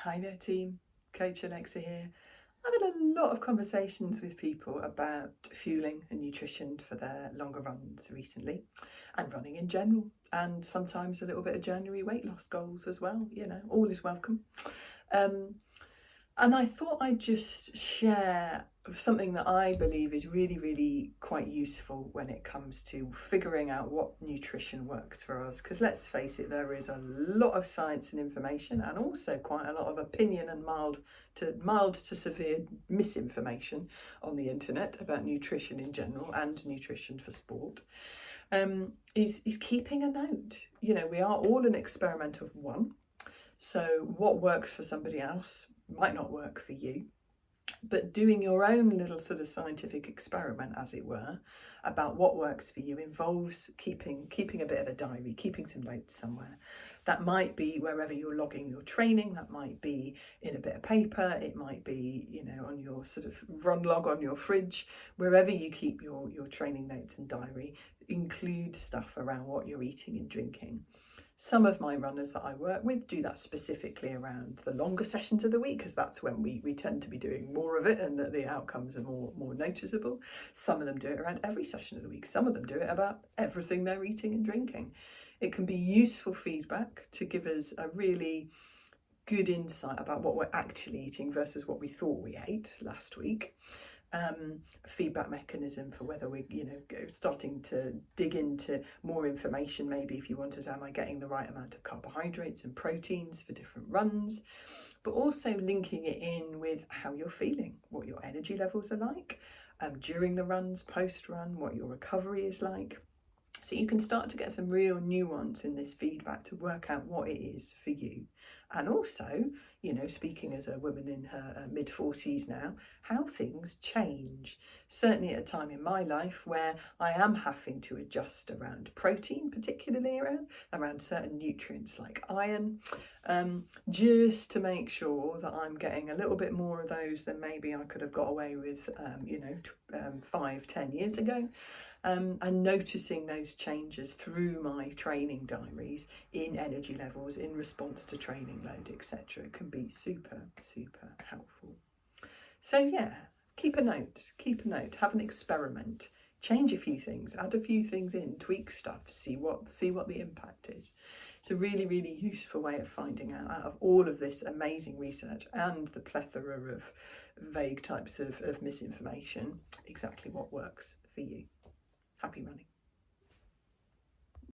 Hi there team, Coach Alexa here. I've had a lot of conversations with people about fueling and nutrition for their longer runs recently, and running in general, and sometimes a little bit of January weight loss goals as well. All is welcome. And I thought I'd just share something that I believe is really, really quite useful when it comes to figuring out what nutrition works for us. Because let's face it, there is a lot of science and information, and also quite a lot of opinion and mild to severe misinformation on the internet about nutrition in general and nutrition for sport. Is keeping a note. We are all an experiment of one. So what works for somebody else might not work for you, but doing your own little sort of scientific experiment, as it were, about what works for you involves keeping a bit of a diary, keeping some notes somewhere. That might be wherever you're logging your training, that might be in a bit of paper, it might be, on your sort of run log on your fridge, wherever you keep your training notes and diary, include stuff around what you're eating and drinking. Some of my runners that I work with do that specifically around the longer sessions of the week, because that's when we tend to be doing more of it and the outcomes are more noticeable. Some of them do it around every session of the week. Some of them do it about everything they're eating and drinking. It can be useful feedback to give us a really good insight about what we're actually eating versus what we thought we ate last week. Feedback mechanism for whether we're starting to dig into more information, maybe if you wanted, am I getting the right amount of carbohydrates and proteins for different runs, but also linking it in with how you're feeling, what your energy levels are like during the runs, post run, what your recovery is like. So you can start to get some real nuance in this feedback to work out what it is for you. And also, speaking as a woman in her mid-40s now, how things change. Certainly at a time in my life where I am having to adjust around protein, particularly around certain nutrients like iron, just to make sure that I'm getting a little bit more of those than maybe I could have got away with, 5-10 years ago. And noticing those changes through my training diaries in energy levels, in response to training load, etc. It can be super, super helpful. So yeah, keep a note, have an experiment, change a few things, add a few things in, tweak stuff, see what the impact is. It's a really, really useful way of finding out of all of this amazing research and the plethora of vague types of misinformation, exactly what works for you. Happy running.